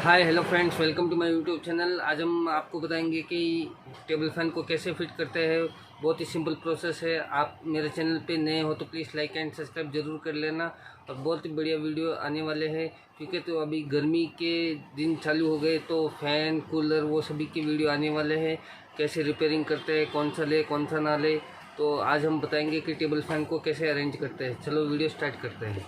Hi hello friends, welcome to my YouTube channel. आज हम आपको बताएंगे कि टेबल फैन को कैसे फिट करते हैं। बहुत ही सिंपल प्रोसेस है। आप मेरे चैनल पे नए हो तो प्लीज़ लाइक एंड सब्सक्राइब जरूर कर लेना। और बहुत ही बढ़िया वीडियो आने वाले हैं, क्योंकि तो अभी गर्मी के दिन चालू हो गए तो फ़ैन कूलर वो सभी के वीडियो आने वाले हैं। कैसे रिपेयरिंग करते हैं, कौन सा ले कौन सा ना ले, तो आज हम बताएँगे कि टेबल फैन को कैसे अरेंज करते हैं। चलो वीडियो स्टार्ट करते हैं।